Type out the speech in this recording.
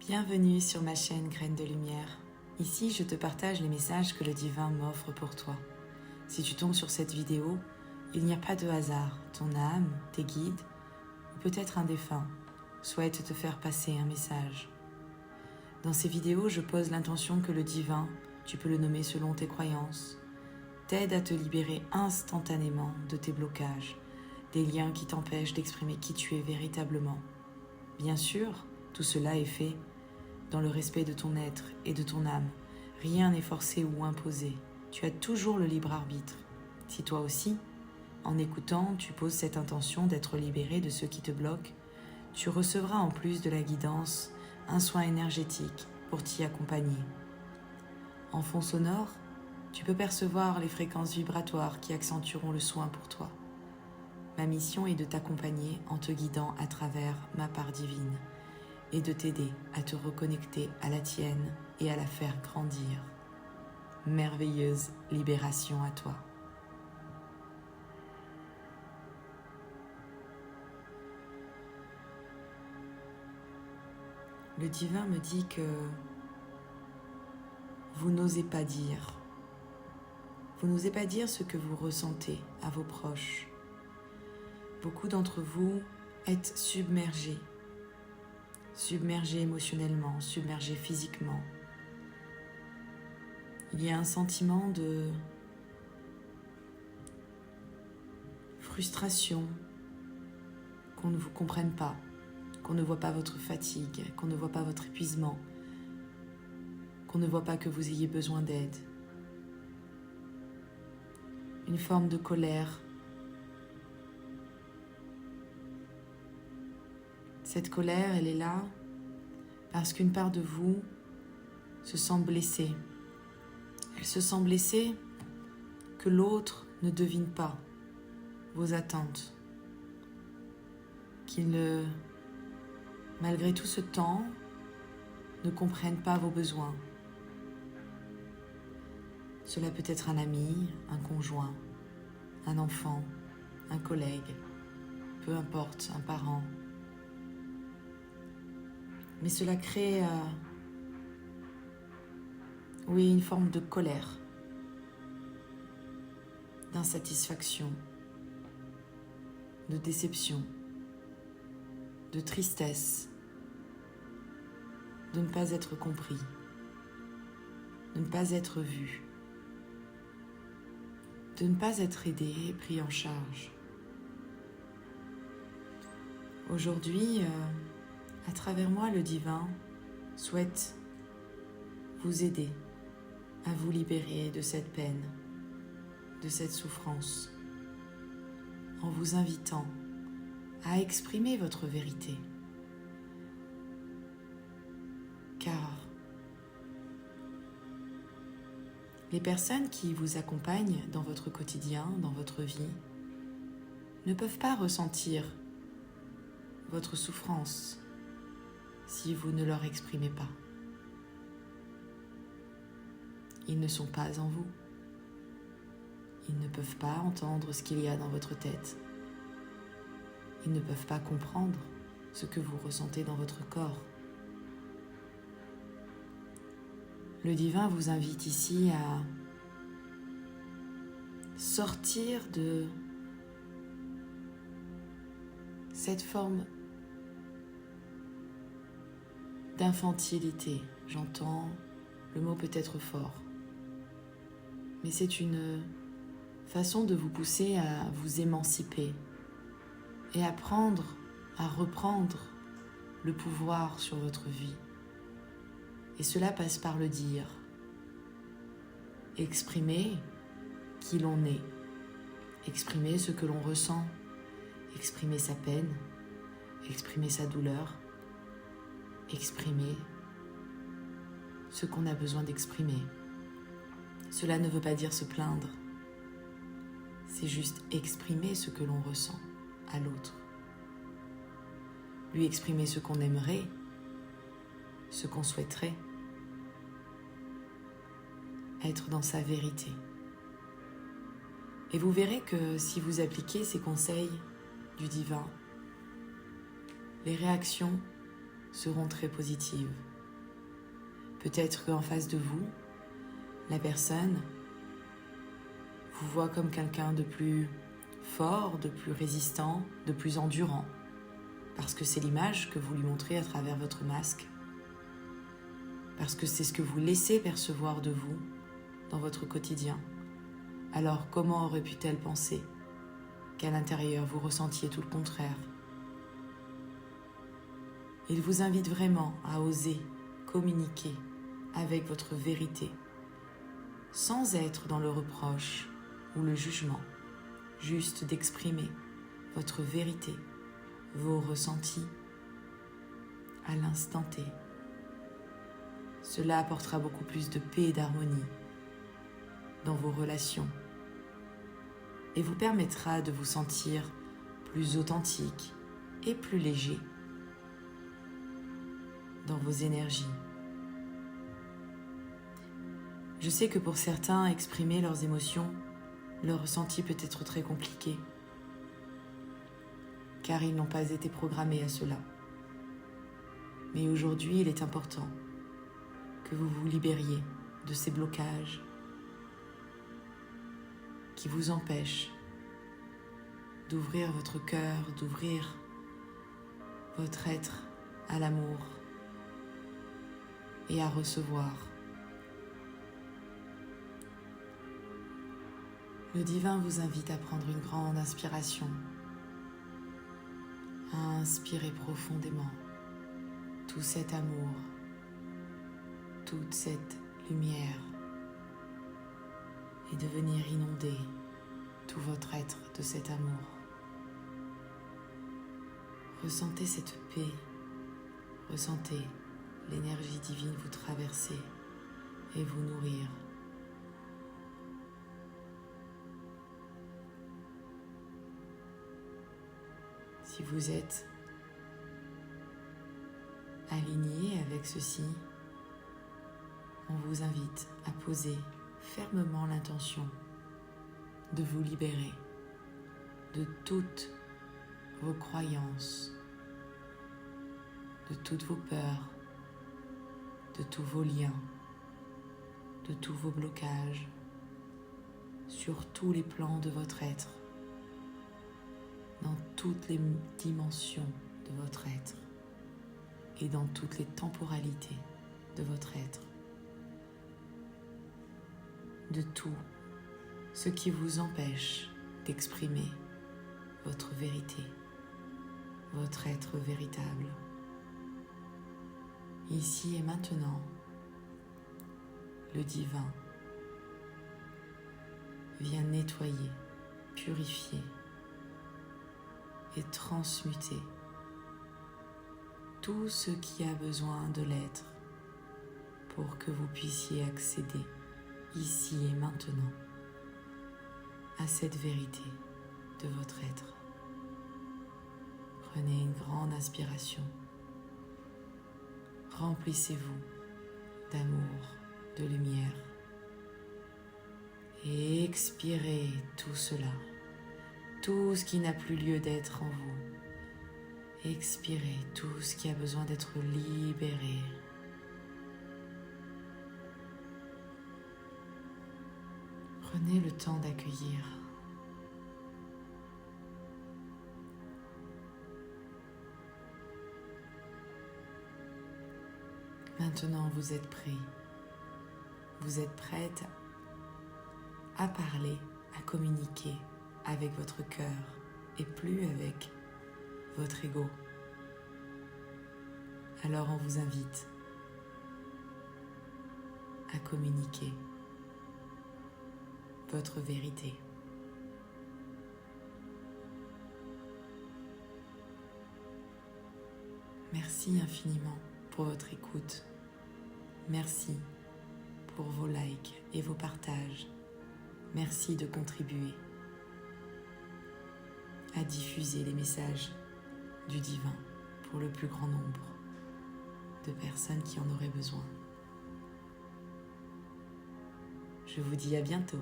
Bienvenue sur ma chaîne Graines de Lumière. Ici, je te partage les messages que le divin m'offre pour toi. Si tu tombes sur cette vidéo, il n'y a pas de hasard. Ton âme, tes guides, ou peut-être un défunt, souhaite te faire passer un message. Dans ces vidéos, je pose l'intention que le divin, tu peux le nommer selon tes croyances, t'aide à te libérer instantanément de tes blocages, des liens qui t'empêchent d'exprimer qui tu es véritablement. Bien sûr, tout cela est fait dans le respect de ton être et de ton âme. Rien n'est forcé ou imposé. Tu as toujours le libre arbitre. Si toi aussi, en écoutant, tu poses cette intention d'être libéré de ce qui te bloque, tu recevras en plus de la guidance un soin énergétique pour t'y accompagner. En fond sonore, tu peux percevoir les fréquences vibratoires qui accentueront le soin pour toi. Ma mission est de t'accompagner en te guidant à travers ma part divine et de t'aider à te reconnecter à la tienne et à la faire grandir. Merveilleuse libération à toi. Le divin me dit que vous n'osez pas dire. Vous n'osez pas dire ce que vous ressentez à vos proches. Beaucoup d'entre vous êtes submergés émotionnellement, submergés physiquement. Il y a un sentiment de frustration, qu'on ne vous comprenne pas, qu'on ne voit pas votre fatigue, qu'on ne voit pas votre épuisement, qu'on ne voit pas que vous ayez besoin d'aide. Une forme de colère. Cette colère, elle est là parce qu'une part de vous se sent blessée. Elle se sent blessée que l'autre ne devine pas vos attentes. Qu'il ne, malgré tout ce temps, ne comprenne pas vos besoins. Cela peut être un ami, un conjoint, un enfant, un collègue, peu importe, un parent. Mais cela crée, une forme de colère, d'insatisfaction, de déception, de tristesse, de ne pas être compris, de ne pas être vu, de ne pas être aidé et pris en charge. Aujourd'hui, à travers moi, le divin souhaite vous aider à vous libérer de cette peine, de cette souffrance, en vous invitant à exprimer votre vérité. Car les personnes qui vous accompagnent dans votre quotidien, dans votre vie, ne peuvent pas ressentir votre souffrance si vous ne leur exprimez pas. Ils ne sont pas en vous. Ils ne peuvent pas entendre ce qu'il y a dans votre tête. Ils ne peuvent pas comprendre ce que vous ressentez dans votre corps. Le divin vous invite ici à sortir de cette forme d'infantilité. J'entends, le mot peut être fort, mais c'est une façon de vous pousser à vous émanciper et apprendre à reprendre le pouvoir sur votre vie. Et cela passe par le dire. Exprimer qui l'on est, exprimer ce que l'on ressent, exprimer sa peine, exprimer sa douleur, exprimer ce qu'on a besoin d'exprimer. Cela ne veut pas dire se plaindre, c'est juste exprimer ce que l'on ressent à l'autre. Lui exprimer ce qu'on aimerait, ce qu'on souhaiterait, être dans sa vérité. Et vous verrez que si vous appliquez ces conseils du divin, les réactions seront très positives. Peut-être qu'en face de vous, la personne vous voit comme quelqu'un de plus fort, de plus résistant, de plus endurant, parce que c'est l'image que vous lui montrez à travers votre masque, parce que c'est ce que vous laissez percevoir de vous dans votre quotidien. Alors comment aurait-elle pu penser qu'à l'intérieur vous ressentiez tout le contraire? Il vous invite vraiment à oser communiquer avec votre vérité, sans être dans le reproche ou le jugement, juste d'exprimer votre vérité, vos ressentis à l'instant T. Cela apportera beaucoup plus de paix et d'harmonie dans vos relations et vous permettra de vous sentir plus authentique et plus léger dans vos énergies. Je sais que pour certains, exprimer leurs émotions, leur ressenti peut être très compliqué, car ils n'ont pas été programmés à cela. Mais aujourd'hui, il est important que vous vous libériez de ces blocages qui vous empêchent d'ouvrir votre cœur, d'ouvrir votre être à l'amour et à recevoir. Le divin vous invite à prendre une grande inspiration, à inspirer profondément tout cet amour, toute cette lumière et de venir inonder tout votre être de cet amour. Ressentez cette paix, ressentez l'énergie divine vous traverser et vous nourrir. Si vous êtes aligné avec ceci, on vous invite à poser fermement l'intention de vous libérer de toutes vos croyances, de toutes vos peurs, de tous vos liens, de tous vos blocages, sur tous les plans de votre être, dans toutes les dimensions de votre être et dans toutes les temporalités de votre être, de tout ce qui vous empêche d'exprimer votre vérité, votre être véritable. Ici et maintenant, le divin vient nettoyer, purifier et transmuter tout ce qui a besoin de l'être pour que vous puissiez accéder ici et maintenant à cette vérité de votre être. Prenez une grande inspiration. Remplissez-vous d'amour, de lumière et expirez tout cela, tout ce qui n'a plus lieu d'être en vous. Expirez tout ce qui a besoin d'être libéré. Prenez le temps d'accueillir. Maintenant, vous êtes prêt. Vous êtes prête à parler, à communiquer avec votre cœur et plus avec votre ego. Alors on vous invite à communiquer votre vérité. Merci infiniment pour votre écoute. Merci pour vos likes et vos partages. Merci de contribuer à diffuser les messages du divin pour le plus grand nombre de personnes qui en auraient besoin. Je vous dis à bientôt.